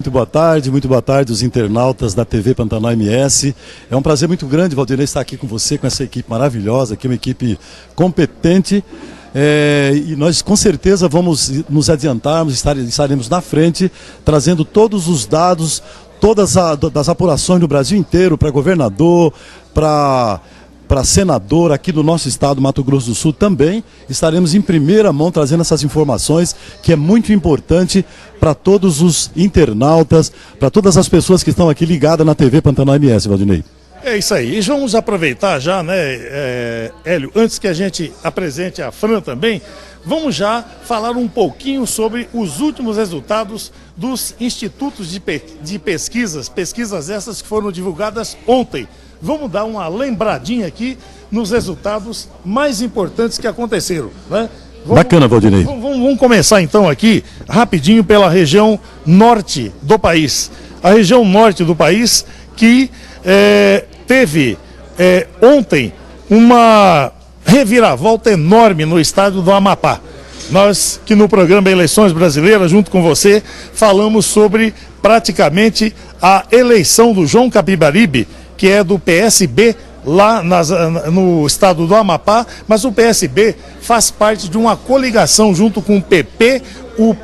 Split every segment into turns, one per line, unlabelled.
muito boa tarde os internautas da TV Pantanal MS. É um prazer muito grande, Valdinei, estar aqui com você, com essa equipe maravilhosa, aqui uma equipe competente. E nós com certeza vamos nos adiantarmos, estaremos na frente, trazendo todos os dados, das apurações do Brasil inteiro, para governador, para senador aqui do nosso estado, Mato Grosso do Sul também. Estaremos em primeira mão trazendo essas informações, que é muito importante para todos os internautas, para todas as pessoas que estão aqui ligadas na TV Pantanal MS, Valdinei.
É isso aí, e vamos aproveitar já, né, Hélio, antes que a gente apresente a Fran também, vamos já falar um pouquinho sobre os últimos resultados dos institutos de pesquisas essas que foram divulgadas ontem. Vamos dar uma lembradinha aqui nos resultados mais importantes que aconteceram, né?
Bacana, Valdinei.
Vamos começar então aqui, rapidinho, pela região norte do país. A região norte do país que teve ontem uma reviravolta enorme no estado do Amapá. Nós que no programa Eleições Brasileiras, junto com você, falamos sobre praticamente a eleição do João Capibaribe, que é do PSB, lá no estado do Amapá, mas o PSB faz parte de uma coligação junto com o PP, o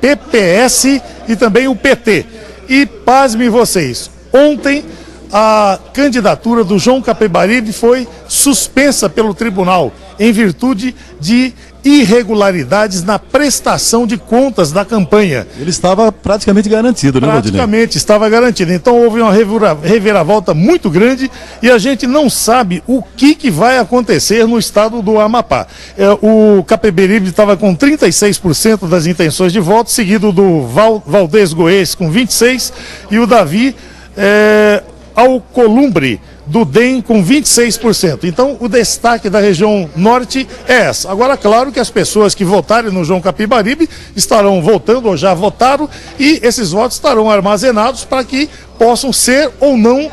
PPS e também o PT. E pasmem vocês, ontem a candidatura do João Capibaribe foi suspensa pelo tribunal em virtude de irregularidades na prestação de contas da campanha.
Ele estava praticamente garantido, né, Valdinei?
Praticamente estava garantido. Então houve uma reviravolta muito grande e a gente não sabe o que vai acontecer no estado do Amapá. O Capibaribe estava com 36% das intenções de voto, seguido do Valdez Goes com 26% e o Davi Alcolumbre do DEM com 26%. Então, o destaque da região norte é essa. Agora, claro que as pessoas que votarem no João Capibaribe estarão votando ou já votaram e esses votos estarão armazenados para que possam ser ou não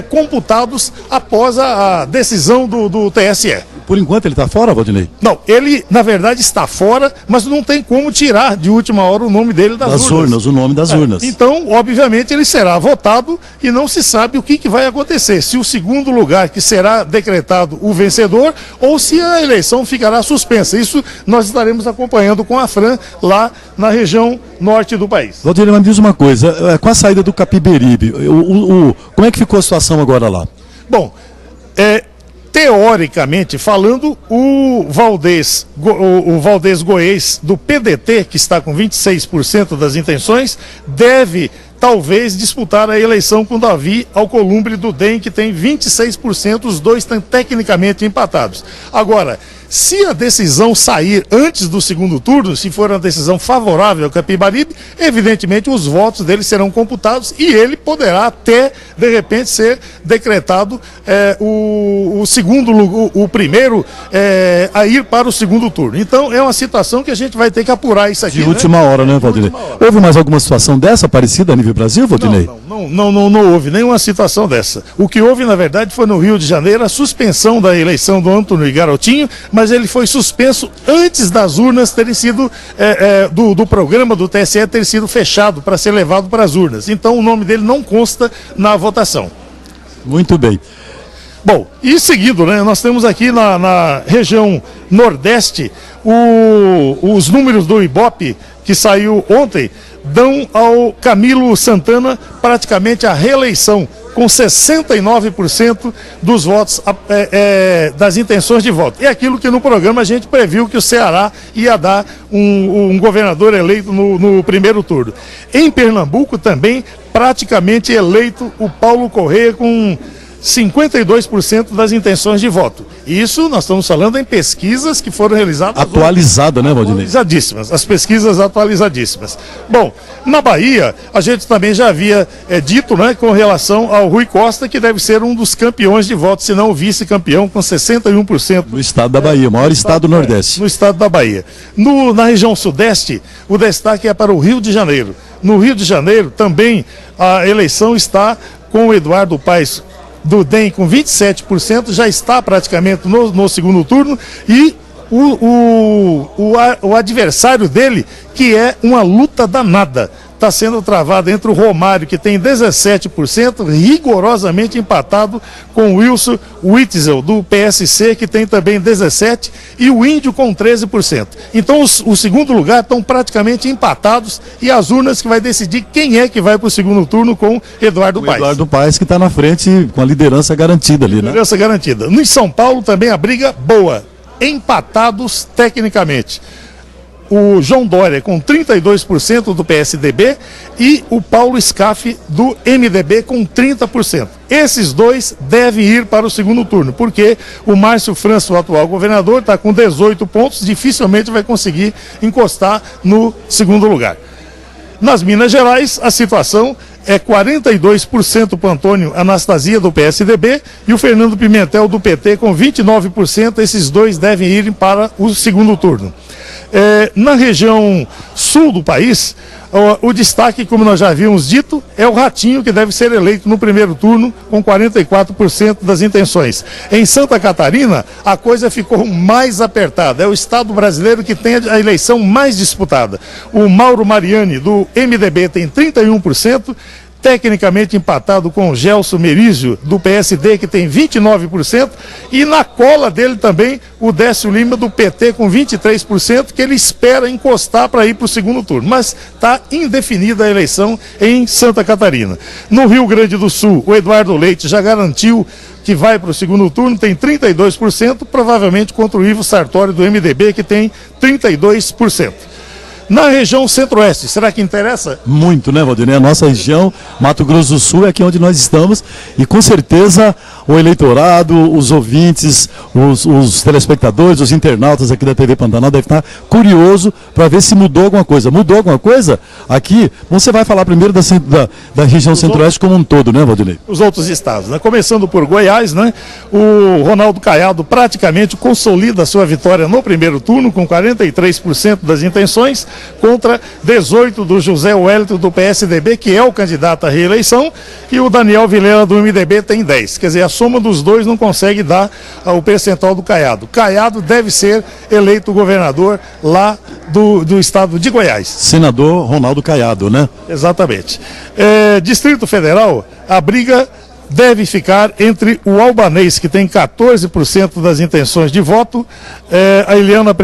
computados após a decisão do TSE.
Por enquanto ele está fora, Valdinei?
Não, ele na verdade está fora, mas não tem como tirar de última hora o nome dele das urnas.
O nome das urnas.
Então, obviamente, ele será votado e não se sabe o que vai acontecer. Se o segundo lugar que será decretado o vencedor ou se a eleição ficará suspensa. Isso nós estaremos acompanhando com a Fran lá na região norte do país.
Valdinei, me diz uma coisa, com a saída do Capibaribe, como é que ficou a situação agora lá?
Bom, teoricamente falando, o Valdez Goes do PDT, que está com 26% das intenções, deve talvez disputar a eleição com Davi Alcolumbre do DEM, que tem 26%, os dois estão tecnicamente empatados. Agora, se a decisão sair antes do segundo turno, se for uma decisão favorável ao Capibaribe, evidentemente os votos dele serão computados e ele poderá até, de repente, ser decretado o primeiro a ir para o segundo turno. Então é uma situação que a gente vai ter que apurar isso aqui.
De última hora, né, Valdinei? Houve mais alguma situação dessa parecida a nível Brasil, Valdinei?
Não houve nenhuma situação dessa. O que houve, na verdade, foi no Rio de Janeiro a suspensão da eleição do Antônio Garotinho, mas ele foi suspenso antes das urnas terem sido, do programa do TSE ter sido fechado para ser levado para as urnas. Então o nome dele não consta na votação.
Muito bem.
Bom, e seguindo, né, nós temos aqui na região nordeste os números do Ibope que saiu ontem dão ao Camilo Santana praticamente a reeleição, com 69% dos votos, das intenções de voto. É aquilo que no programa a gente previu que o Ceará ia dar um governador eleito no primeiro turno. Em Pernambuco também, praticamente eleito o Paulo Correia com 52% das intenções de voto. Isso nós estamos falando em pesquisas que foram realizadas...
Atualizada, né, Valdinei?
Atualizadíssimas, as pesquisas atualizadíssimas. Bom, na Bahia, a gente também já havia dito, né, com relação ao Rui Costa, que deve ser um dos campeões de voto, se não o vice-campeão, com 61%.
No estado da Bahia, o maior estado do Nordeste.
No estado da Bahia. Na região sudeste, o destaque é para o Rio de Janeiro. No Rio de Janeiro, também, a eleição está com o Eduardo Paes do DEM com 27%, já está praticamente no segundo turno, e o adversário dele, que é uma luta danada. Está sendo travada entre o Romário, que tem 17%, rigorosamente empatado com o Wilson Witzel, do PSC, que tem também 17%, e o Índio com 13%. Então, o segundo lugar estão praticamente empatados, e as urnas que vai decidir quem é que vai para o segundo turno com Eduardo Paes.
Eduardo Paes, que está na frente com a liderança garantida ali, né?
Liderança garantida. No São Paulo também a briga boa, empatados tecnicamente. O João Dória com 32% do PSDB e o Paulo Scaff do MDB com 30%. Esses dois devem ir para o segundo turno, porque o Márcio França, o atual governador, está com 18 pontos, dificilmente vai conseguir encostar no segundo lugar. Nas Minas Gerais, a situação é 42% para o Antônio Anastasia, do PSDB, e o Fernando Pimentel, do PT, com 29%. Esses dois devem ir para o segundo turno. Na região sul do país, o destaque, como nós já havíamos dito, é o Ratinho, que deve ser eleito no primeiro turno com 44% das intenções. Em Santa Catarina, a coisa ficou mais apertada. É o estado brasileiro que tem a eleição mais disputada. O Mauro Mariani, do MDB, tem 31%. Tecnicamente empatado com o Gelson Merizio, do PSD, que tem 29%, e na cola dele também o Décio Lima, do PT, com 23%, que ele espera encostar para ir para o segundo turno. Mas está indefinida a eleição em Santa Catarina. No Rio Grande do Sul, o Eduardo Leite já garantiu que vai para o segundo turno, tem 32%, provavelmente contra o Ivo Sartori, do MDB, que tem 32%. Na região centro-oeste, será que interessa?
Muito, né, Valdinei? A nossa região, Mato Grosso do Sul, é aqui onde nós estamos, e com certeza o eleitorado, os ouvintes, os telespectadores, os internautas aqui da TV Pantanal devem estar curioso para ver se mudou alguma coisa. Mudou alguma coisa? Aqui, você vai falar primeiro da região centro-oeste como um todo, né, Valdinei?
Os outros estados, né? Começando por Goiás, né? O Ronaldo Caiado praticamente consolida a sua vitória no primeiro turno, com 43% das intenções, contra 18% do José Wellington, do PSDB, que é o candidato à reeleição, e o Daniel Vilela, do MDB, tem 10%. Quer dizer, a soma dos dois não consegue dar o percentual do Caiado. Caiado deve ser eleito governador lá do estado de Goiás.
Senador Ronaldo Caiado, né?
Exatamente. Distrito Federal, a briga deve ficar entre o Albanês, que tem 14% das intenções de voto, a Eliana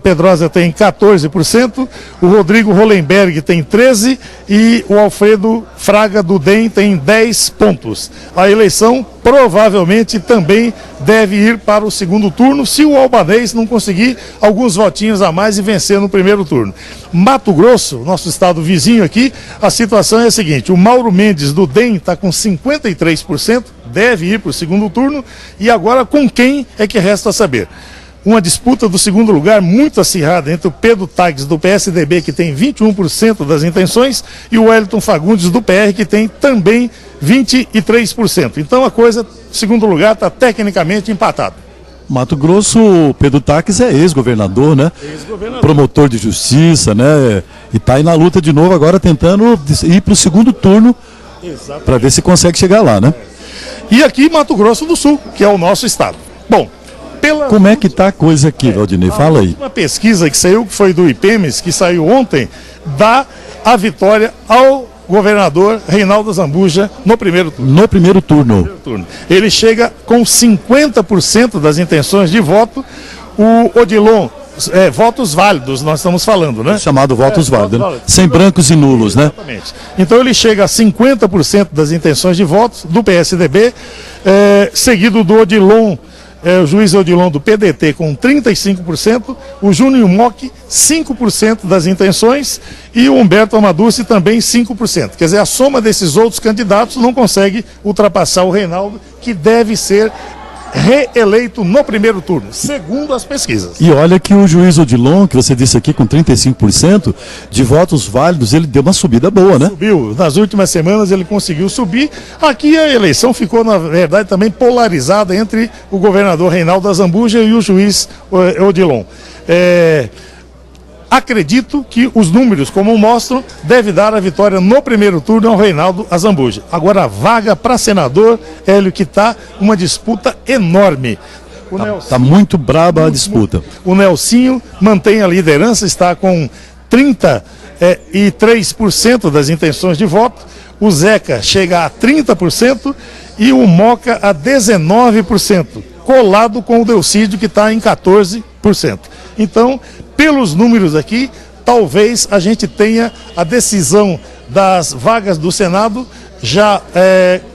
Pedrosa tem 14%, o Rodrigo Hollenberg tem 13% e o Alfredo Fraga, do DEM, tem 10 pontos. A eleição provavelmente também deve ir para o segundo turno, se o Albanês não conseguir alguns votinhos a mais e vencer no primeiro turno. Mato Grosso, nosso estado vizinho aqui, a situação é a seguinte: o Mauro Mendes, do DEM, está com 53%, deve ir para o segundo turno, e agora com quem é que resta saber? Uma disputa do segundo lugar muito acirrada entre o Pedro Taques, do PSDB, que tem 21% das intenções, e o Wellington Fagundes, do PR, que tem também 23%. Então a coisa, segundo lugar, está tecnicamente empatada.
Mato Grosso, Pedro Taques é ex-governador, né?
Ex-governador.
Promotor de justiça, né? E está aí na luta de novo agora, tentando ir para o segundo turno, para ver se consegue chegar lá, né?
E aqui Mato Grosso do Sul, que é o nosso estado. Bom,
como é que está a coisa aqui, Valdinei? Fala aí.
Uma pesquisa que saiu, que foi do IPEMES, que saiu ontem, dá a vitória ao governador Reinaldo Azambuja no primeiro turno.
No primeiro turno.
Ele chega com 50% das intenções de voto. O Odilon, votos válidos, nós estamos falando, né?
Chamado votos válidos, né? Sem brancos e nulos, né?
Exatamente. Então ele chega a 50% das intenções de votos do PSDB, seguido do Odilon, o juiz Odilon, do PDT, com 35%, o Júnior Mock, 5% das intenções, e o Humberto Amaduce também 5%. Quer dizer, a soma desses outros candidatos não consegue ultrapassar o Reinaldo, que deve ser reeleito no primeiro turno, segundo as pesquisas.
E olha que o juiz Odilon, que você disse aqui, com 35% de votos válidos, ele deu uma subida boa, né?
Subiu. Nas últimas semanas ele conseguiu subir. Aqui a eleição ficou, na verdade, também polarizada entre o governador Reinaldo Azambuja e o juiz Odilon. Acredito que os números, como mostram, deve dar a vitória no primeiro turno ao Reinaldo Azambuja. Agora, a vaga para senador, Hélio, que está uma disputa enorme.
Tá muito braba a disputa.
O Nelsinho mantém a liderança, está com 33% das intenções de voto. O Zeca chega a 30% e o Moca a 19%, colado com o Delcídio, que está em 14%. Então, pelos números aqui, talvez a gente tenha a decisão das vagas do Senado já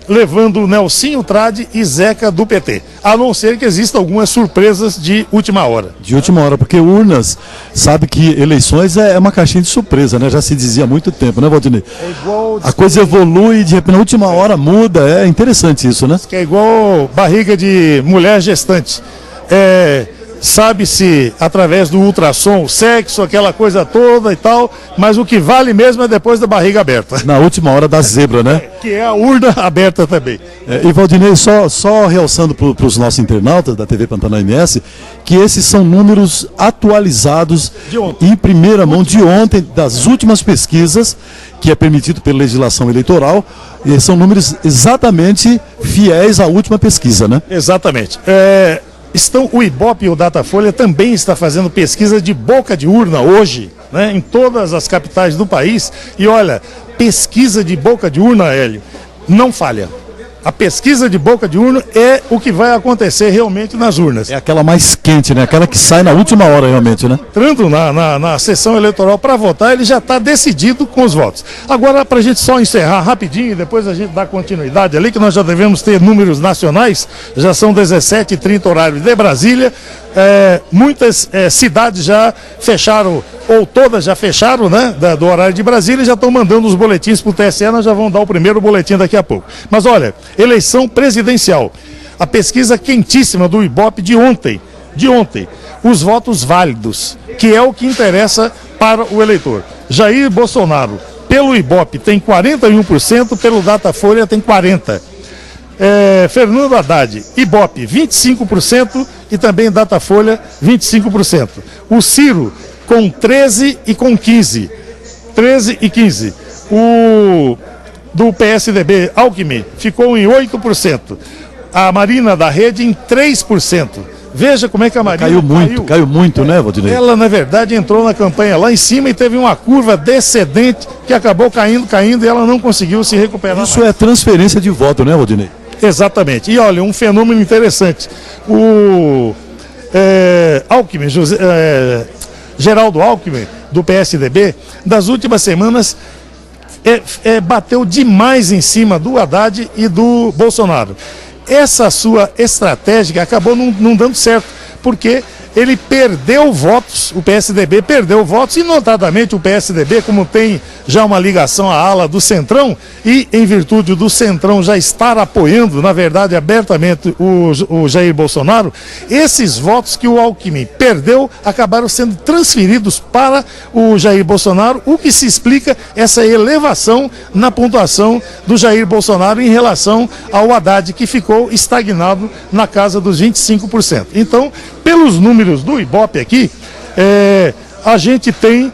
levando o Nelsinho Trade e Zeca do PT, a não ser que existam algumas surpresas de última hora.
De última hora, porque urnas, sabe que eleições é uma caixinha de surpresa, né? Já se dizia há muito tempo, né, Valdinei? A coisa evolui e de repente na última hora muda, é interessante isso, né?
Que é igual barriga de mulher gestante. Sabe-se através do ultrassom, o sexo, aquela coisa toda e tal, mas o que vale mesmo é depois da barriga aberta.
Na última hora da zebra, né?
Que é a urna aberta também.
E Valdinei, só realçando para os nossos internautas da TV Pantanal MS, que esses são números atualizados em primeira mão de ontem, das últimas pesquisas, que é permitido pela legislação eleitoral, e são números exatamente fiéis à última pesquisa, né?
Exatamente. O Ibope e o Datafolha também está fazendo pesquisa de boca de urna hoje, né, em todas as capitais do país. E olha, pesquisa de boca de urna, Hélio, não falha. A pesquisa de boca de urna é o que vai acontecer realmente nas urnas.
É aquela mais quente, né? Aquela que sai na última hora realmente, né?
Entrando na sessão eleitoral para votar, ele já está decidido com os votos. Agora, para a gente só encerrar rapidinho e depois a gente dá continuidade ali, que nós já devemos ter números nacionais, já são 17h30 horário de Brasília. Muitas cidades já fecharam, ou todas já fecharam, né, do horário de Brasília, e já estão mandando os boletins para o TSE. Nós já vamos dar o primeiro boletim daqui a pouco. Mas olha, eleição presidencial, a pesquisa quentíssima do Ibope de ontem, os votos válidos, que é o que interessa para o eleitor. Jair Bolsonaro, pelo Ibope, tem 41%, pelo Datafolha tem 40%. Fernando Haddad, Ibope, 25% e também Datafolha, 25%. O Ciro, com 13 e com 15. 13 e 15. O do PSDB, Alckmin, ficou em 8%. A Marina da Rede em 3%. Veja como é que a Marina
caiu muito, né, Valdinei?
Ela, na verdade, entrou na campanha lá em cima e teve uma curva descendente que acabou caindo e ela não conseguiu se recuperar.
Isso é transferência de voto, né, Valdinei?
Exatamente. E olha, um fenômeno interessante. O Alckmin, Geraldo Alckmin, do PSDB, das últimas semanas bateu demais em cima do Haddad e do Bolsonaro. Essa sua estratégia acabou não dando certo, porque ele perdeu votos, o PSDB perdeu votos, e notadamente o PSDB, como tem já uma ligação à ala do Centrão, e em virtude do Centrão já estar apoiando, na verdade, abertamente o Jair Bolsonaro, esses votos que o Alckmin perdeu acabaram sendo transferidos para o Jair Bolsonaro, o que se explica essa elevação na pontuação do Jair Bolsonaro em relação ao Haddad, que ficou estagnado na casa dos 25%. Então, pelos números do Ibope aqui, a gente tem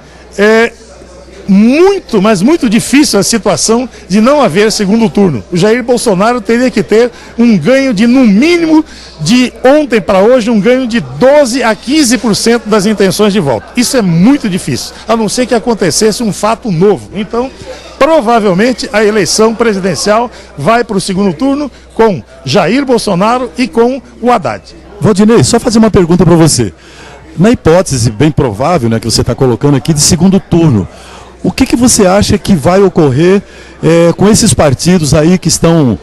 muito difícil a situação de não haver segundo turno. O Jair Bolsonaro teria que ter um ganho de, no mínimo, de ontem para hoje, um ganho de 12% a 15% das intenções de voto. Isso é muito difícil, a não ser que acontecesse um fato novo. Então, provavelmente, a eleição presidencial vai para o segundo turno com Jair Bolsonaro e com o Haddad.
Valdinei, só fazer uma pergunta para você. Na hipótese bem provável, né, que você está colocando aqui, de segundo turno, o que você acha que vai ocorrer com esses partidos aí que estão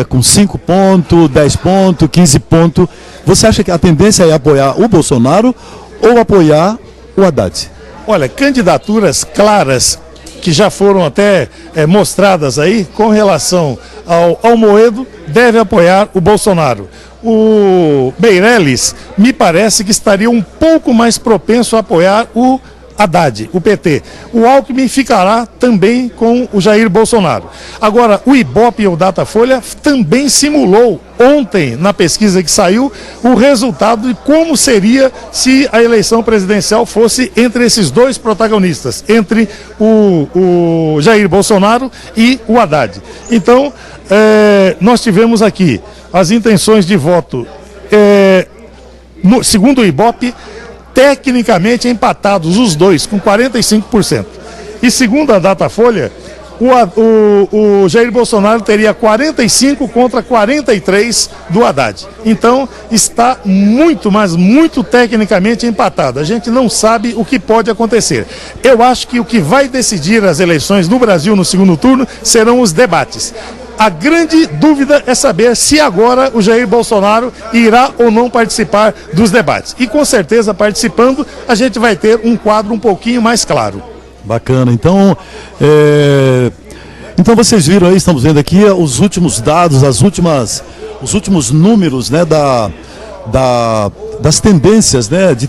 com 5 pontos, 10 pontos, 15 pontos? Você acha que a tendência é apoiar o Bolsonaro ou apoiar o Haddad?
Olha, candidaturas claras que já foram até mostradas aí com relação ao Almoedo deve apoiar o Bolsonaro. O Meirelles me parece que estaria um pouco mais propenso a apoiar o Haddad, o PT. O Alckmin ficará também com o Jair Bolsonaro. Agora, o Ibope e o Datafolha também simulou ontem, na pesquisa que saiu, o resultado de como seria se a eleição presidencial fosse entre esses dois protagonistas, entre o Jair Bolsonaro e o Haddad. Então, nós tivemos aqui as intenções de voto segundo o Ibope, tecnicamente empatados os dois, com 45%. E segundo a Datafolha, o Jair Bolsonaro teria 45 contra 43 do Haddad. Então está muito, mas muito tecnicamente empatado. A gente não sabe o que pode acontecer. Eu acho que o que vai decidir as eleições no Brasil no segundo turno serão os debates. A grande dúvida é saber se agora o Jair Bolsonaro irá ou não participar dos debates. E com certeza participando a gente vai ter um quadro um pouquinho mais claro.
Bacana. Então, então vocês viram aí, estamos vendo aqui os últimos dados, os últimos números, né, das tendências, né, de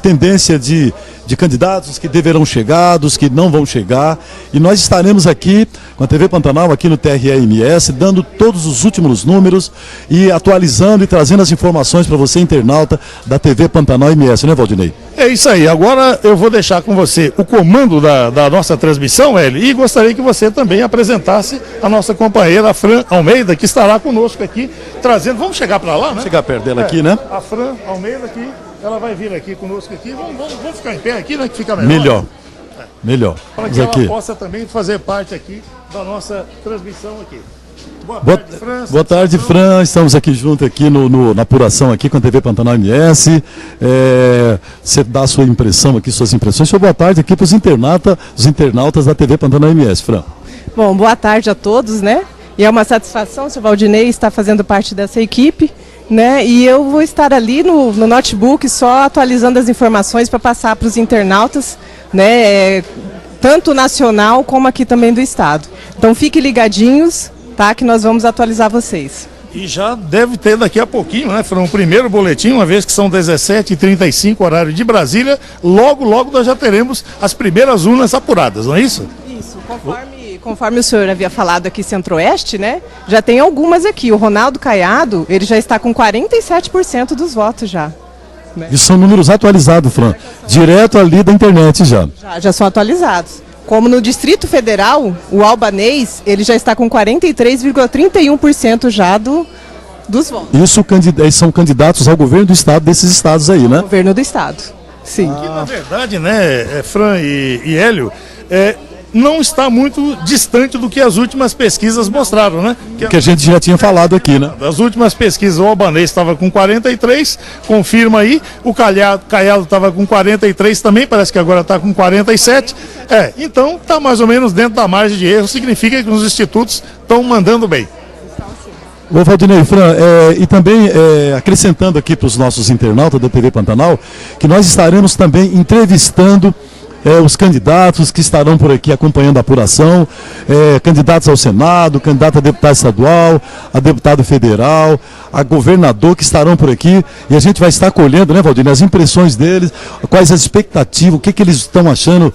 candidatos que deverão chegar, dos que não vão chegar. E nós estaremos aqui com a TV Pantanal, aqui no TRE-MS, dando todos os últimos números e atualizando e trazendo as informações para você, internauta da TV Pantanal MS, né, Valdinei?
É isso aí. Agora eu vou deixar com você o comando da nossa transmissão, Hélio, e gostaria que você também apresentasse a nossa companheira, a Fran Almeida, que estará conosco aqui, trazendo... Vamos chegar para lá, né?
Chegar perto dela aqui, né?
A Fran Almeida aqui, ela vai vir aqui conosco aqui. Vamos ficar em pé aqui, né? Que fica melhor.
Melhor. Melhor.
Para que ela possa também fazer parte aqui da nossa transmissão aqui.
Boa tarde, Fran. Boa tarde, Fran. Estamos aqui junto aqui na apuração aqui com a TV Pantanal MS. Você dá a sua impressão aqui, suas impressões. Boa tarde aqui para os internautas da TV Pantanal MS, Fran.
Bom, boa tarde a todos, né? E é uma satisfação, seu Valdinei, estar fazendo parte dessa equipe, né? E eu vou estar ali no notebook só atualizando as informações para passar para os internautas, né? Tanto nacional como aqui também do estado. Então fiquem ligadinhos, tá? Que nós vamos atualizar vocês.
E já deve ter daqui a pouquinho, né, Fran, o primeiro boletim, uma vez que são 17h35, horário de Brasília, logo nós já teremos as primeiras urnas apuradas, não é isso?
Isso, conforme o senhor havia falado aqui, Centro-Oeste, né, já tem algumas aqui. O Ronaldo Caiado, ele já está com 47% dos votos já.
Né? Isso são números atualizados, Fran, direto ali da internet já.
Já são atualizados. Como no Distrito Federal, o Albanês, ele já está com 43,31% já dos votos.
Isso são candidatos ao governo do estado, desses estados aí, né?
Governo do estado, sim.
Que na verdade, né, Fran e Hélio, não está muito distante do que as últimas pesquisas mostraram, né?
Que a gente já tinha falado aqui, né?
Das últimas pesquisas, o Albanês estava com 43, confirma aí, o Caiado estava com 43 também, parece que agora está com 47. Então está mais ou menos dentro da margem de erro, significa que os institutos estão mandando bem.
Ô Valdinei, Fran, e também acrescentando aqui para os nossos internautas da TV Pantanal, que nós estaremos também entrevistando os candidatos que estarão por aqui acompanhando a apuração, candidatos ao Senado, candidato a deputado estadual, a deputado federal, a governador que estarão por aqui, e a gente vai estar colhendo, né, Valdinei, as impressões deles, quais as expectativas, o que eles estão achando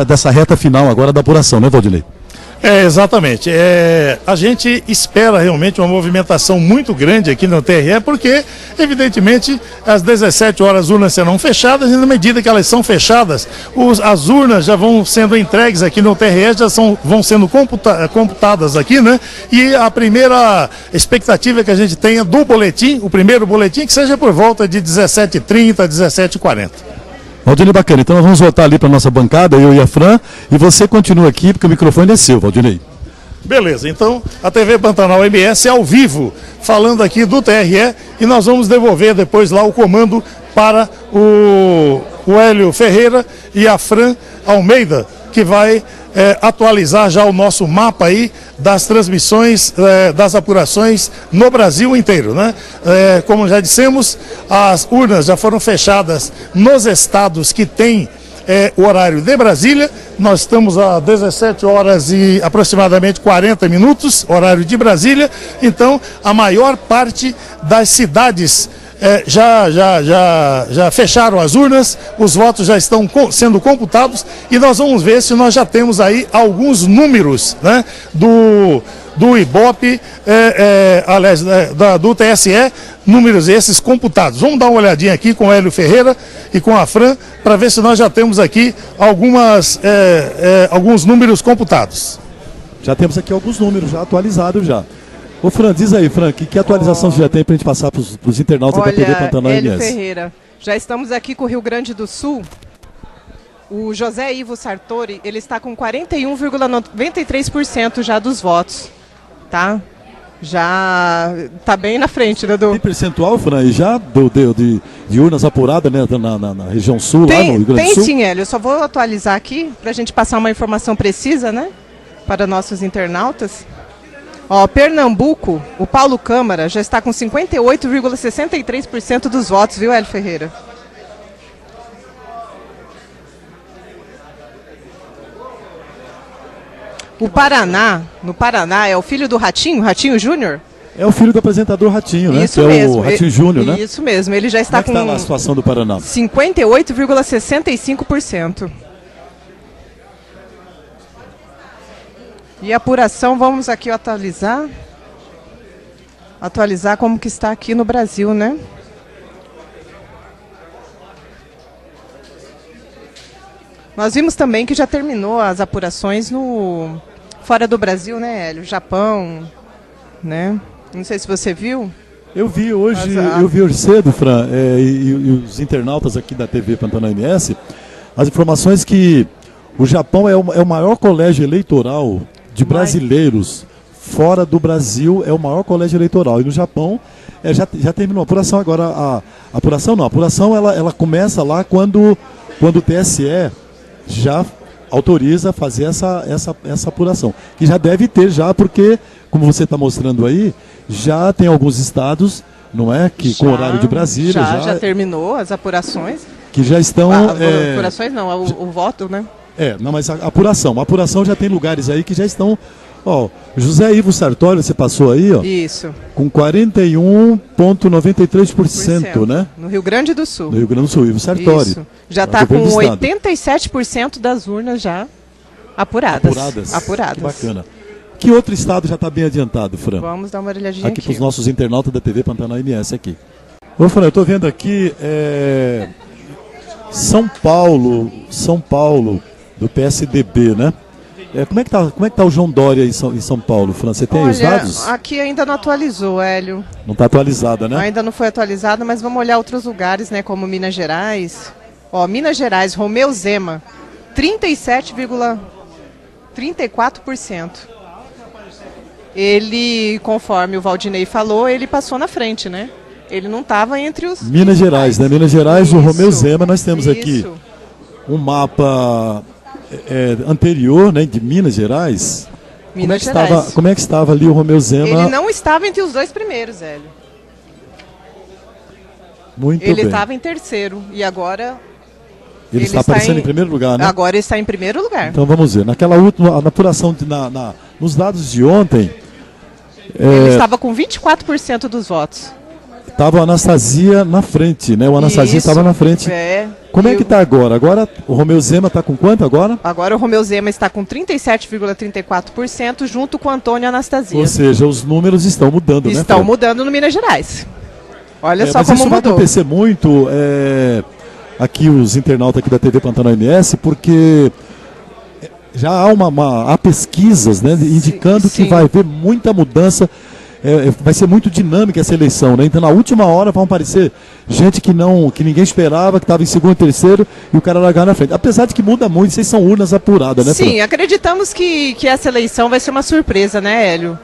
dessa reta final agora da apuração, né, Valdinei?
Exatamente. A gente espera realmente uma movimentação muito grande aqui no TRE, porque, evidentemente, às 17 horas as urnas serão fechadas, e na medida que elas são fechadas, as urnas já vão sendo entregues aqui no TRE, vão sendo computadas aqui, né? E a primeira expectativa que a gente tenha do boletim, o primeiro boletim, que seja por volta de 17h30, 17h40.
Valdinei, bacana. Então nós vamos voltar ali para a nossa bancada, eu e a Fran, e você continua aqui, porque o microfone é seu, Valdinei.
Beleza, então a TV Pantanal MS é ao vivo, falando aqui do TRE, e nós vamos devolver depois lá o comando para o Hélio Ferreira e a Fran Almeida, que vai atualizar já o nosso mapa aí das transmissões, das apurações no Brasil inteiro, né? Como já dissemos, as urnas já foram fechadas nos estados que têm o horário de Brasília. Nós estamos a 17 horas e aproximadamente 40 minutos, horário de Brasília. Então, a maior parte das cidades já fecharam as urnas, os votos já estão sendo computados, e nós vamos ver se nós já temos aí alguns números, né, do Ibope, aliás, do TSE, números esses computados. Vamos dar uma olhadinha aqui com o Hélio Ferreira e com a Fran, para ver se nós já temos aqui alguns números computados.
Já temos aqui alguns números já atualizados já. Ô Fran, diz aí, Fran, que atualização você já tem para a gente passar para os internautas da TV Pantanal MS?
Hélio Ferreira, Já estamos aqui com o Rio Grande do Sul. O José Ivo Sartori, ele está com 41,93% já dos votos, tá? Já está bem na frente, né,
Tem percentual, Fran, já de urnas apuradas, né, na região sul, lá no Rio Grande do Sul?
Tem sim, Hélio. Eu só vou atualizar aqui para a gente passar uma informação precisa, né, para nossos internautas. Ó, Pernambuco, o Paulo Câmara já está com 58,63% dos votos, viu, Hélio Ferreira? O Paraná, no Paraná, é o filho do Ratinho, Ratinho Júnior?
É o filho do apresentador Ratinho, né?
Isso
que
mesmo.
É o Ratinho Júnior, né?
Isso mesmo, ele já está
Como é que está lá a situação do Paraná?
58,65%. E a apuração, vamos aqui atualizar. Atualizar como que está aqui no Brasil, né? Nós vimos também que já terminou as apurações fora do Brasil, né, Hélio? Japão, né? Não sei se você viu.
Eu vi hoje cedo, Fran, e os internautas aqui da TV Pantanal MS, as informações que o Japão é o maior colégio eleitoral de brasileiros fora do Brasil, é o maior colégio eleitoral. E no Japão já terminou a apuração. Agora, a apuração ela começa lá quando o TSE já autoriza fazer essa apuração. Que já deve ter já, porque, como você está mostrando aí, já tem alguns estados, não é? Que com horário de Brasília.
Já terminou as apurações.
Que já estão.
Apurações não, o voto, né?
Não, mas a apuração já tem lugares aí que já estão. Ó, José Ivo Sartori, você passou aí, ó.
Isso.
Com 41,93%, né?
No Rio Grande do Sul.
No Rio Grande do Sul, Ivo Sartori.
Isso. Já está com 87% das urnas já apuradas.
Que bacana. Que outro estado já está bem adiantado, Fran?
Vamos dar uma olhadinha
aqui. Para os nossos internautas da TV Pantanal MS aqui. Ô, Fran, eu estou vendo aqui São Paulo, do PSDB, né? Como é que tá o João Dória em São Paulo, Fran? Você tem os dados?
Aqui ainda não atualizou, Hélio.
Não está atualizada, né?
Ainda não foi atualizada, mas vamos olhar outros lugares, né? Como Minas Gerais. Ó, Minas Gerais, Romeu Zema, 37,34%. Ele, conforme o Valdinei falou, ele passou na frente, né? Ele não estava entre os...
Minas Gerais, né? Minas Gerais, o Romeu Zema, nós temos aqui um mapa anterior, né, de Minas Gerais. Como é que estava ali o Romeu Zema?
Ele não estava entre os dois primeiros, Hélio.
Muito bem.
Ele estava em terceiro e agora...
Ele está aparecendo em primeiro lugar, né?
Agora ele está em primeiro lugar.
Então vamos ver. Naquela última, na apuração, nos dados de ontem...
Ele estava com 24% dos votos.
Estava a Anastasia na frente, né? O Anastasia estava na frente. Como é que está agora? Agora o Romeu Zema está com quanto agora?
Agora o Romeu Zema está com 37,34% junto com o Antônio Anastasia.
Ou seja, os números estão mudando, né?
Estão mudando no Minas Gerais. Olha só como
isso
mudou.
Vai acontecer muito aqui os internautas aqui da TV Pantanal MS, porque já há pesquisas, né, indicando que vai haver muita mudança. Vai ser muito dinâmica essa eleição, né? Então na última hora vão aparecer gente que ninguém esperava, que estava em segundo e terceiro, e o cara largar na frente. Apesar de que muda muito, vocês são urnas apuradas, né?
Sim, acreditamos que essa eleição vai ser uma surpresa, né, Hélio?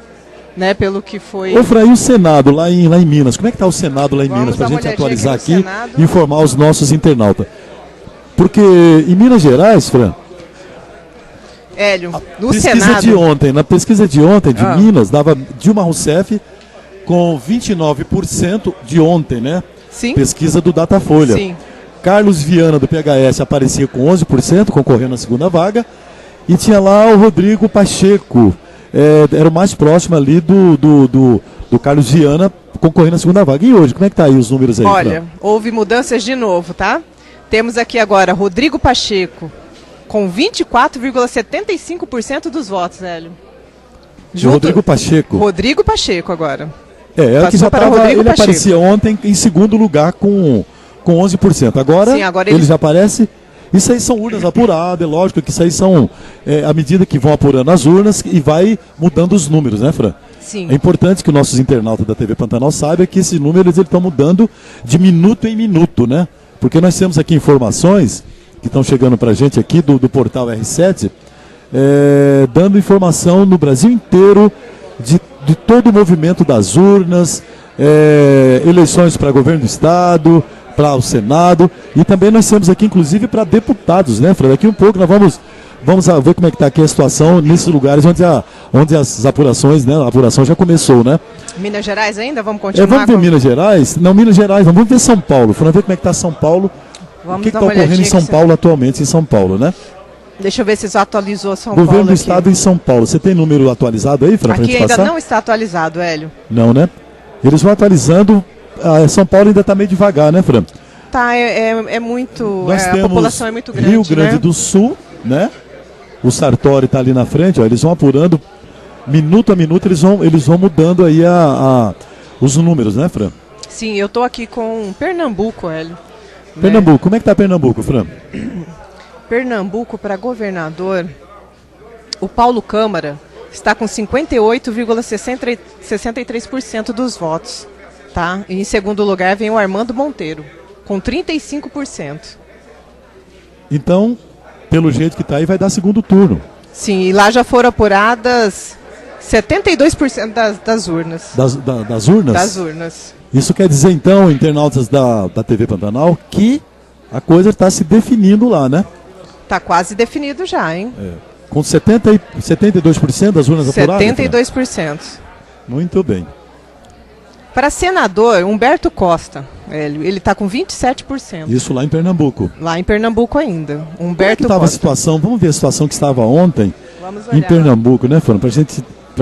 Né, pelo que foi...
Ô, Fran, e o Senado lá em Minas? Como é que está o Senado lá em Minas? Para a gente atualizar aqui e informar os nossos internautas. Porque em Minas Gerais, Fran...
Hélio, no
Senado... Na pesquisa de ontem de Minas, dava Dilma Rousseff com 29% de ontem, né?
Sim.
Pesquisa do Datafolha.
Sim.
Carlos Viana, do PHS, aparecia com 11%, concorrendo na segunda vaga. E tinha lá o Rodrigo Pacheco, era o mais próximo ali do Carlos Viana, concorrendo na segunda vaga. E hoje, como é que tá aí os números aí?
Olha, houve mudanças de novo, tá? Temos aqui agora Rodrigo Pacheco, com 24,75% dos votos, Hélio.
Rodrigo Pacheco.
Rodrigo Pacheco agora.
Que já ele aparecia ontem em segundo lugar com 11%. Agora,
sim, agora
ele já aparece... Isso aí são urnas apuradas, é lógico que isso aí são à medida que vão apurando as urnas e vai mudando os números, né, Fran?
Sim.
É importante que os nossos internautas da TV Pantanal saibam que esses números estão mudando de minuto em minuto, né? porque nós temos aqui informações que estão chegando para a gente aqui do portal R7, dando informação no Brasil inteiro de todo o movimento das urnas, eleições para governo do estado, para o Senado, e também nós temos aqui inclusive para deputados, né, Fran? Daqui um pouco nós vamos ver como é que está aqui a situação nesses lugares onde as apurações, né, a apuração já começou, né?
Minas Gerais ainda? Vamos continuar?
Vamos ver Minas Gerais? Não, Minas Gerais, vamos ver São Paulo. Vamos ver como é que está São Paulo. O que está ocorrendo em São Paulo atualmente, em São Paulo, né?
Deixa eu ver se já atualizou São Paulo.
Governo do Estado em São Paulo. Você tem número atualizado aí, Fran?
Aqui ainda não está atualizado, Hélio.
Não, né? Eles vão atualizando. São Paulo ainda está meio devagar, né, Fran?
Tá, é muito.
A
população é muito grande.
Rio Grande,
né?
do Sul, né? O Sartori está ali na frente, ó, eles vão apurando. Minuto a minuto eles vão mudando aí os números, né, Fran?
Sim, eu estou aqui com Pernambuco, Hélio.
Pernambuco, né? Como é que está Pernambuco, Fran?
Pernambuco para governador, o Paulo Câmara está com 58,63% dos votos, tá? E em segundo lugar vem o Armando Monteiro, com 35%.
Então, pelo jeito que está aí, vai dar segundo turno.
Sim, e lá já foram apuradas 72% das urnas.
Das urnas?
Das urnas.
Isso quer dizer, então, internautas da TV Pantanal, que a coisa está se definindo lá, né?
Está quase definido já, hein?
Com 72% das urnas apuradas?
72%.
Muito bem.
Para senador, Humberto Costa, ele está com 27%.
Isso lá em Pernambuco.
Lá em Pernambuco ainda. Humberto
Como estava a
Costa.
situação? Vamos ver a situação que estava ontem em
olhar.
Pernambuco, né, Fran? Para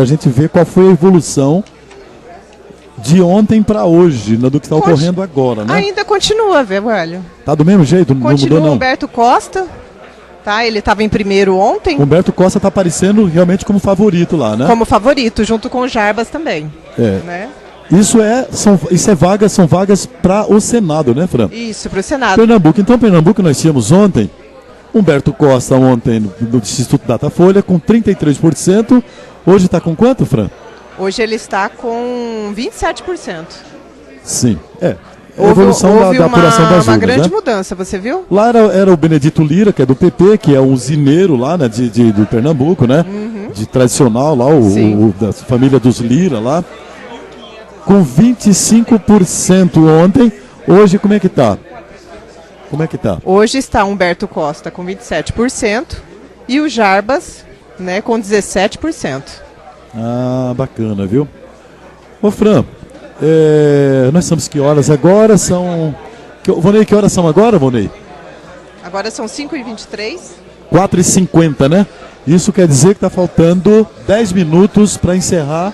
a gente ver qual foi a evolução de ontem para hoje, do que está ocorrendo agora, né?
Ainda continua, velho.
Tá do mesmo jeito? Não
Continua
mudou, não?
Humberto Costa, tá? Ele estava em primeiro ontem.
Humberto Costa está aparecendo realmente como favorito lá, né?
Como favorito, junto com o Jarbas também. Né?
São vagas para o Senado, né, Fran?
Isso, para o Senado.
Pernambuco. Então, Pernambuco nós tínhamos ontem Humberto Costa do Instituto Datafolha com 33%. Hoje está com quanto, Fran?
Hoje ele está com 27%.
Sim, a evolução da apuração das urnas,
uma grande
né?
mudança, você viu?
Lá era o Benedito Lira, que é do PP, que é um usineiro lá, né, do Pernambuco, né? De tradicional lá, da família dos Lira lá. Com 25% ontem. Hoje, como é que tá?
Hoje está Humberto Costa com 27% e o Jarbas, né, com 17%.
Ah, bacana, viu? Ô, Fran, nós estamos que horas agora? Vonei, que horas são agora, Vonei?
Agora são 5h23.
4h50, né? Isso quer dizer que está faltando 10 minutos para encerrar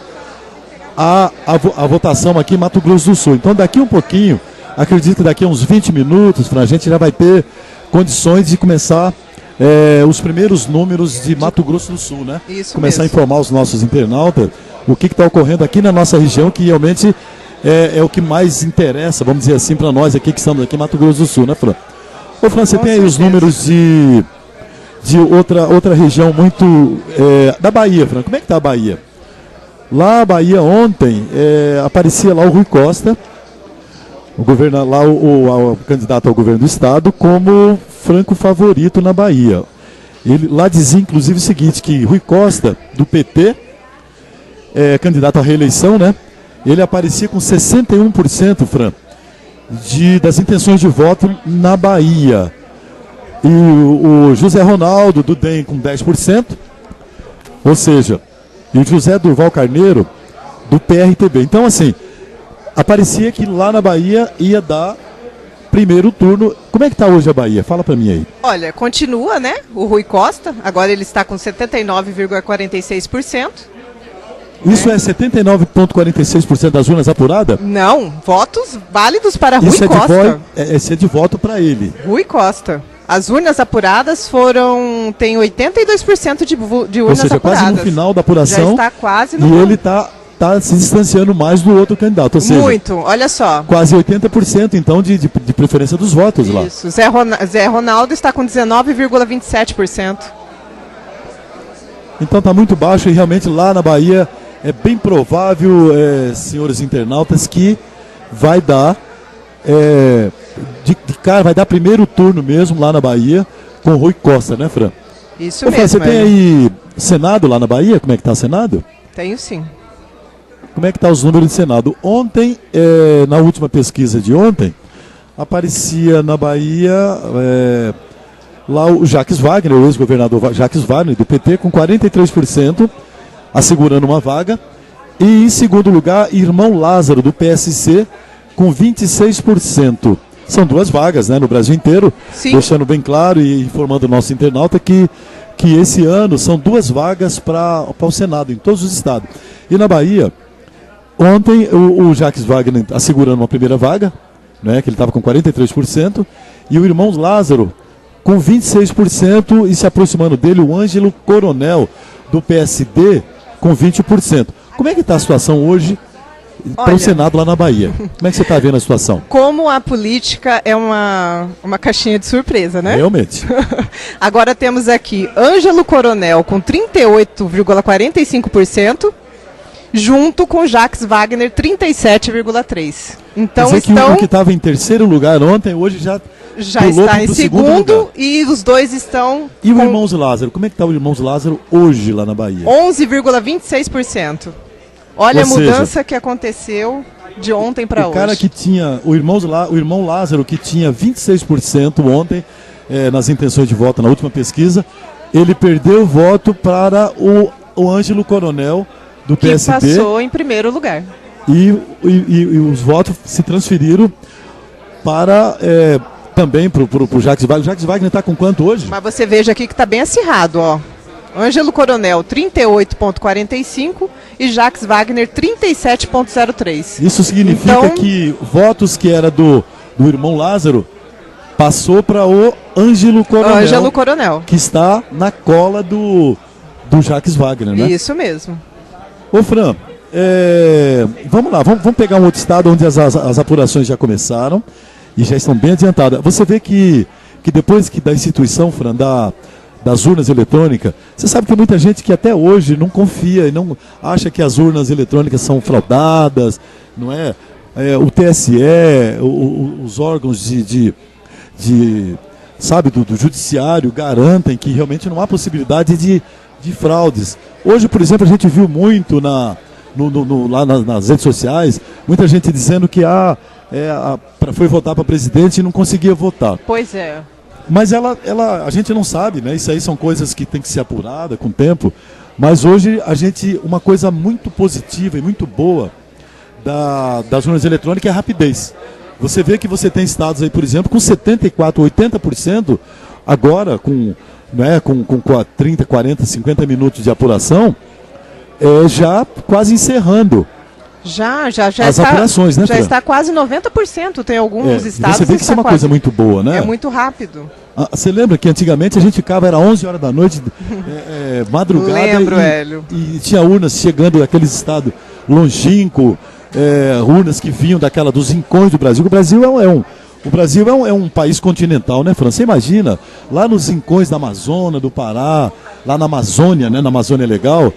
a votação aqui em Mato Grosso do Sul. Então, daqui um pouquinho, acredito que daqui a uns 20 minutos, Fran, a gente já vai ter condições de começar os primeiros números de Mato Grosso do Sul, né?
Isso
começar
mesmo.
a informar os nossos internautas o que está ocorrendo aqui na nossa região, que realmente é o que mais interessa, vamos dizer assim, para nós aqui que estamos aqui em Mato Grosso do Sul, né, Fran? Ô, Fran, você tem aí os números de outra região muito... da Bahia, Fran. Como é que está a Bahia? Lá a Bahia ontem aparecia lá o Rui Costa, o candidato ao governo do estado, como franco favorito na Bahia. Ele lá dizia inclusive o seguinte, que Rui Costa, do PT, candidato à reeleição, né? Ele aparecia com 61%, Fran, das intenções de voto na Bahia. E o José Ronaldo, do DEM, com 10%, ou seja, e o José Durval Carneiro, do PRTB. Então, assim, aparecia que lá na Bahia ia dar primeiro turno. Como é que está hoje a Bahia? Fala para mim aí.
Olha, continua, né? O Rui Costa, agora ele está com 79,46%.
Isso é 79,46% das urnas apuradas?
Não, votos válidos para Rui
Isso
Costa.
Isso é de voto para ele.
Rui Costa. As urnas apuradas tem 82% de urnas
Ou seja,
apuradas.
quase no final da apuração.
Já está quase no
E
final.
ele está se distanciando mais do outro candidato. Ou seja,
Muito, olha só.
quase 80% então de preferência dos votos lá.
Isso, Zé Ronaldo está com 19,27%.
Então está muito baixo e realmente lá na Bahia é bem provável, senhores internautas, que vai dar de cara, vai dar primeiro turno mesmo lá na Bahia com o Rui Costa, né, Fran?
Isso
Fran,
mesmo.
você tem aí Senado lá na Bahia? Como é que tá o Senado?
Tenho sim.
Como é que tá os números de Senado? Ontem, na última pesquisa de ontem, aparecia na Bahia lá o Jacques Wagner, o ex-governador Jacques Wagner, do PT, com 43%, assegurando uma vaga. E em segundo lugar, Irmão Lázaro, do PSC, com 26%. São duas vagas, né, no Brasil inteiro.
Sim.
Deixando bem claro e informando o nosso internauta que esse ano são duas vagas para o Senado, em todos os estados. E na Bahia, ontem o Jacques Wagner assegurando uma primeira vaga, né, que ele estava com 43%, e o Irmão Lázaro com 26%, e se aproximando dele o Ângelo Coronel, do PSD, com 20%. Como é que está a situação hoje para o Senado lá na Bahia? Como é que você está vendo a situação?
Como a política é uma caixinha de surpresa, né?
Realmente.
Agora temos aqui Ângelo Coronel com 38,45%, junto com Jacques Wagner 37,3%. Então
quer dizer que o que estava em terceiro lugar ontem, hoje já
está em segundo e os dois estão...
E o Irmãos Lázaro? Como é que está o Irmãos Lázaro hoje lá na Bahia?
11,26%. Olha a mudança que aconteceu de ontem para hoje.
O cara que tinha, o Irmão Lázaro, que tinha 26% ontem, nas intenções de voto, na última pesquisa, ele perdeu o voto para o Ângelo Coronel, do PSD.
Que passou em primeiro lugar.
E os votos se transferiram para... também para o Jacques Wagner. O Jacques Wagner está com quanto hoje?
Mas você veja aqui que está bem acirrado, ó. Ângelo Coronel, 38,45% e Jacques Wagner, 37,03%.
Isso significa
então,
que votos que era do Irmão Lázaro passou para o Ângelo Coronel, que está na cola do Jacques Wagner, né?
Isso mesmo.
Ô Fran, vamos lá, vamos pegar um outro estado onde as apurações já começaram e já estão bem adiantadas. Você vê que depois da instituição, Fran, das urnas eletrônicas, você sabe que muita gente que até hoje não confia e não acha que as urnas eletrônicas são fraudadas, não é? O TSE, os órgãos sabe, do judiciário garantem que realmente não há possibilidade de fraudes. Hoje, por exemplo, a gente viu muito lá nas redes sociais, muita gente dizendo que foi votar para presidente e não conseguia votar.
Pois é.
Mas a gente não sabe, né? Isso aí são coisas que tem que ser apurada com o tempo. Mas hoje uma coisa muito positiva e muito boa das urnas eletrônicas é a rapidez. Você vê que você tem estados aí, por exemplo, com 74%, 80% agora com 30, 40, 50 minutos de apuração, já quase encerrando.
Já
as apurações, né,
já está quase 90%, tem alguns estados
você vê que isso é uma coisa muito boa, né?
É muito rápido.
Você lembra que antigamente a gente ficava, era 11 horas da noite, madrugada.
Lembro, Hélio.
E tinha urnas chegando daqueles estados longínquos, urnas que vinham dos rincões do Brasil. O Brasil é um país continental, né, Fran? Você imagina, lá nos rincões da Amazônia, do Pará, lá na Amazônia, né, na Amazônia Legal,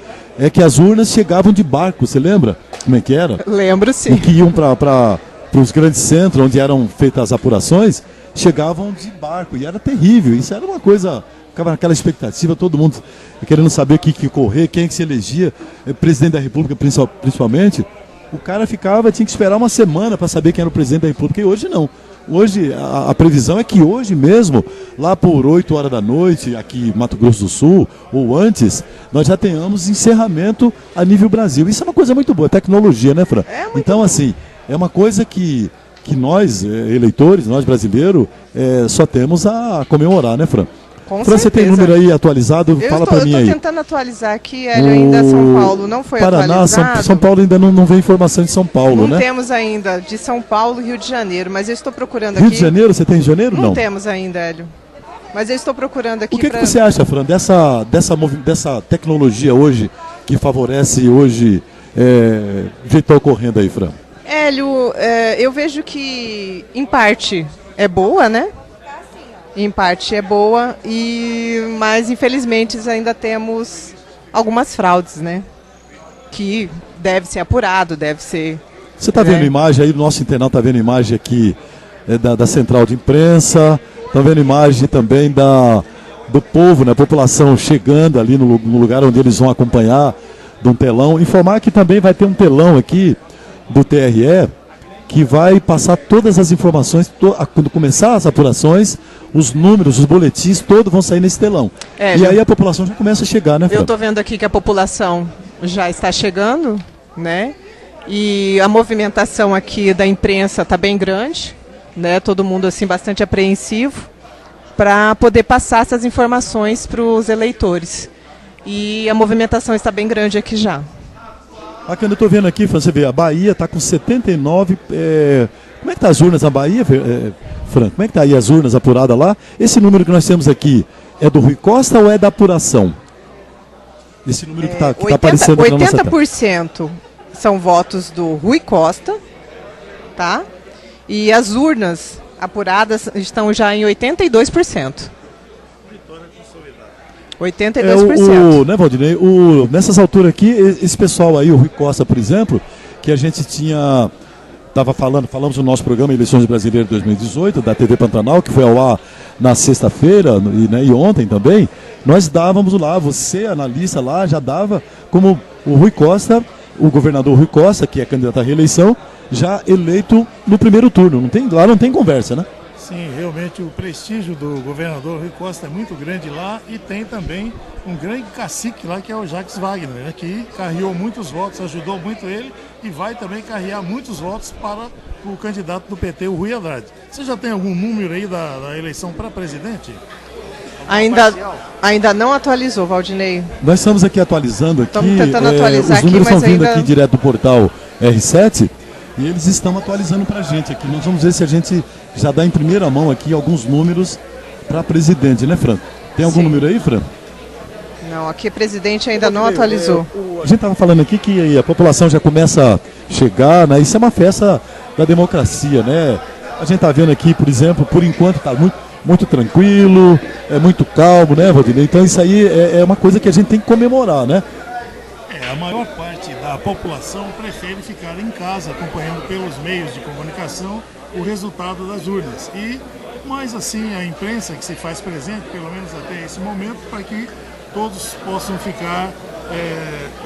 que as urnas chegavam de barco, você lembra como é que era?
Lembro, sim.
E que iam para os grandes centros, onde eram feitas as apurações, chegavam de barco, e era terrível. Isso era uma coisa, ficava naquela expectativa, todo mundo querendo saber o que correr, quem é que se elegia, presidente da República principalmente. O cara tinha que esperar uma semana para saber quem era o presidente da República, e hoje não. Hoje, a previsão é que hoje mesmo, lá por 8 horas da noite, aqui em Mato Grosso do Sul, ou antes, nós já tenhamos encerramento a nível Brasil. Isso é uma coisa muito boa, tecnologia, né, Fran? Então, assim, é uma coisa que nós, eleitores, nós brasileiros, só temos a comemorar, né, Fran?
Com
Fran, você tem número aí atualizado? Fala para mim aí.
Eu estou tentando atualizar aqui, ainda São Paulo não foi atualizado.
São Paulo ainda não vem informação de São Paulo, né?
Não temos ainda de São Paulo e Rio de Janeiro, mas eu estou procurando
aqui.
Rio
de Janeiro? Você tem Rio de Janeiro?
Não temos ainda, Hélio. Mas eu estou procurando aqui.
O que você acha, Fran, dessa tecnologia hoje, que favorece hoje o jeito que está ocorrendo aí, Fran?
Hélio, eu vejo que em parte é boa, né? Em parte é boa, mas infelizmente ainda temos algumas fraudes, né? Que deve ser apurado, deve ser...
Você está vendo imagem aí, o nosso internauta está vendo imagem aqui da central de imprensa. Estão vendo imagem também do povo, né, a população chegando ali no lugar onde eles vão acompanhar de um telão. Informar que também vai ter um telão aqui do TRE que vai passar todas as informações, quando começar as apurações, os números, os boletins, todos vão sair nesse telão. E aí a população já começa a chegar, né, Fran?
Eu estou vendo aqui que a população já está chegando, né? E a movimentação aqui da imprensa está bem grande, né? Todo mundo assim bastante apreensivo para poder passar essas informações para os eleitores. E a movimentação está bem grande aqui já.
Aqui eu estou vendo aqui, você vê, a Bahia está com 79. Como é que tá as urnas na Bahia, Fran? Como é que tá aí as urnas apuradas lá? Esse número que nós temos aqui é do Rui Costa ou é da apuração? Esse número que está aparecendo aqui na nossa tela.
80% são votos do Rui Costa, tá? E as urnas apuradas estão já em 82%. 82%.
Né, Valdinei? Nessas alturas aqui, esse pessoal aí, o Rui Costa, por exemplo, que a gente falamos no nosso programa Eleições Brasileiras 2018, da TV Pantanal, que foi ao ar na sexta-feira e ontem também, nós dávamos lá, você, analista lá, já dava como o Rui Costa, o governador Rui Costa, que é candidato à reeleição, já eleito no primeiro turno. Lá não tem conversa, né?
Sim, realmente o prestígio do governador Rui Costa é muito grande lá e tem também um grande cacique lá que é o Jacques Wagner, né, que carreou muitos votos, ajudou muito ele e vai também carrear muitos votos para o candidato do PT, o Rui Andrade. Você já tem algum número aí da eleição para presidente?
Ainda não atualizou, Valdinei.
Nós estamos aqui atualizando aqui.
Estamos tentando atualizar
os números
aqui,
estão vindo aqui direto do portal R7 e eles estão atualizando para a gente aqui. Nós vamos ver se a gente já dá em primeira mão aqui alguns números para presidente, né, Fran? Tem algum número aí, Fran?
Não, aqui presidente ainda não atualizou.
A gente estava falando aqui que a população já começa a chegar, né? Isso é uma festa da democracia, né? A gente está vendo aqui, por exemplo, por enquanto está muito tranquilo, é muito calmo, né, Valdinei? Então isso aí é uma coisa que a gente tem que comemorar, né?
A maior parte da população prefere ficar em casa acompanhando pelos meios de comunicação o resultado das urnas. Mas assim, a imprensa que se faz presente, pelo menos até esse momento, para que todos possam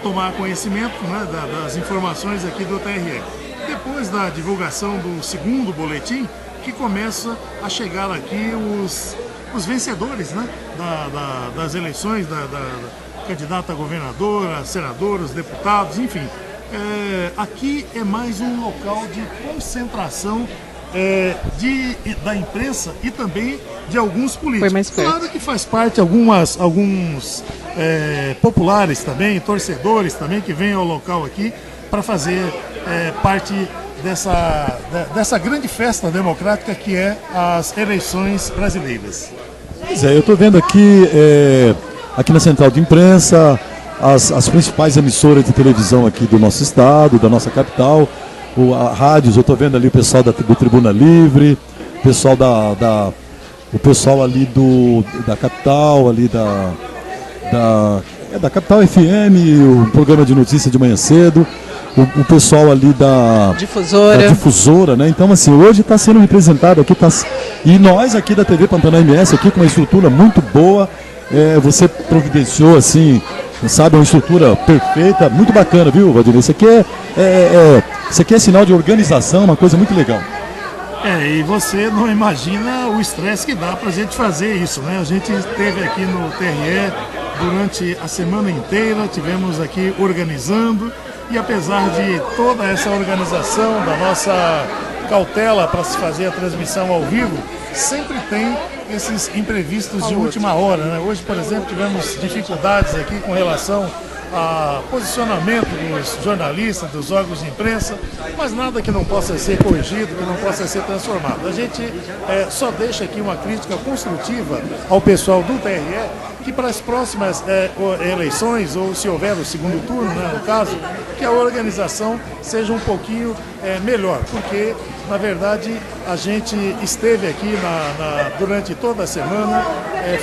tomar conhecimento, né, das informações aqui do TRE. Depois da divulgação do segundo boletim, que começa a chegar aqui os vencedores, né, das eleições, da candidata a governadora, senador, os deputados, enfim. Aqui é mais um local de concentração da imprensa e também de alguns políticos. Claro que faz parte alguns populares também, torcedores também, que vêm ao local aqui para fazer parte dessa grande festa democrática que é as eleições brasileiras.
Pois é, eu estou vendo aqui na central de imprensa, as principais emissoras de televisão aqui do nosso estado, da nossa capital, a rádios, eu estou vendo ali o pessoal do Tribuna Livre, o pessoal o pessoal ali da capital, ali da Capital FM, o programa de notícia de manhã cedo, o pessoal ali da difusora, né? Então, assim, hoje está sendo representado aqui, e nós aqui da TV Pantanal MS, aqui com uma estrutura muito boa, você providenciou, assim, sabe, uma estrutura perfeita, muito bacana, viu, Valdinei? Isso aqui é sinal de organização, uma coisa muito legal.
E você não imagina o estresse que dá pra gente fazer isso, né? A gente esteve aqui no TRE durante a semana inteira, tivemos aqui organizando, e apesar de toda essa organização, da nossa cautela para se fazer a transmissão ao vivo, sempre tem esses imprevistos de última hora, né? Hoje, por exemplo, tivemos dificuldades aqui com relação a posicionamento dos jornalistas, dos órgãos de imprensa, mas nada que não possa ser corrigido, que não possa ser transformado. A gente só deixa aqui uma crítica construtiva ao pessoal do TRE, que para as próximas eleições, ou se houver o segundo turno, né, no caso, que a organização seja um pouquinho melhor, porque na verdade a gente esteve aqui durante toda a semana,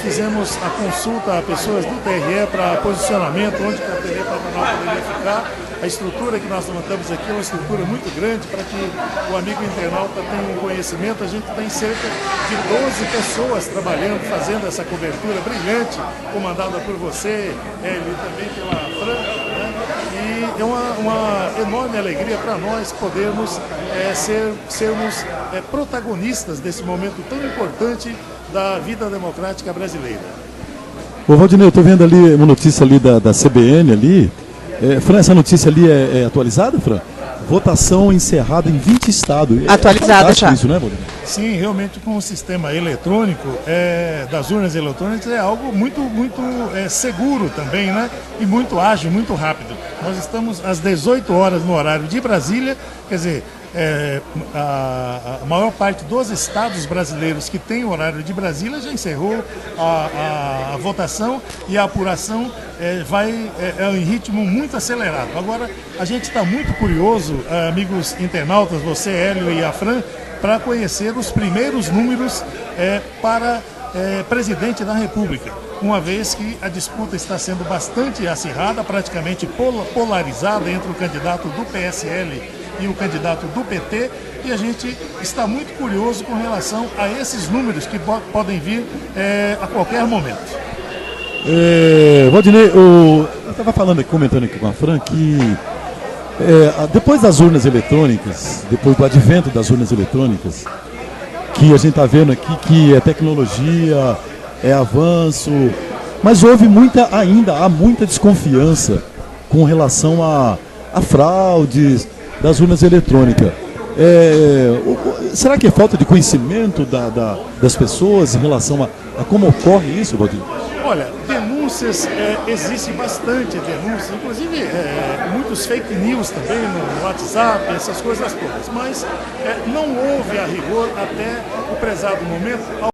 fizemos a consulta a pessoas do TRE para posicionamento, onde a TV Pantanal poderia ficar. A estrutura que nós montamos aqui é uma estrutura muito grande para que o amigo internauta tenha um conhecimento. A gente tem cerca de 12 pessoas trabalhando, fazendo essa cobertura brilhante, comandada por você, e também pela Fran, né? E é uma enorme alegria para nós podermos sermos protagonistas desse momento tão importante da vida democrática brasileira.
Ô Valdinei, eu estou vendo ali uma notícia ali da CBN ali. Fran, essa notícia ali é atualizada, Fran? Votação encerrada em 20 estados.
Atualizada já.
Isso, né, Valdinei?
Sim, realmente com o sistema eletrônico das urnas eletrônicas é algo muito seguro também, né? E muito ágil, muito rápido. Nós estamos às 18 horas no horário de Brasília, quer dizer, a maior parte dos estados brasileiros que tem o horário de Brasília já encerrou a votação e a apuração vai em ritmo muito acelerado. Agora, a gente está muito curioso, amigos internautas, você, Hélio e a Fran, para conhecer os primeiros números para presidente da República, uma vez que a disputa está sendo bastante acirrada, praticamente polarizada entre o candidato do PSL e o candidato do PT, e a gente está muito curioso com relação a esses números que podem vir a qualquer momento.
Valdinei, eu estava comentando aqui com a Fran que depois das urnas eletrônicas, depois do advento das urnas eletrônicas, que a gente está vendo aqui que é tecnologia, é avanço, mas há muita desconfiança com relação a fraudes das urnas eletrônicas. Será que é falta de conhecimento das pessoas em relação a como ocorre isso, Valdinei?
Olha, denúncias, existe bastante denúncias, inclusive muitos fake news também no WhatsApp, essas coisas todas, mas não houve a rigor até o prezado momento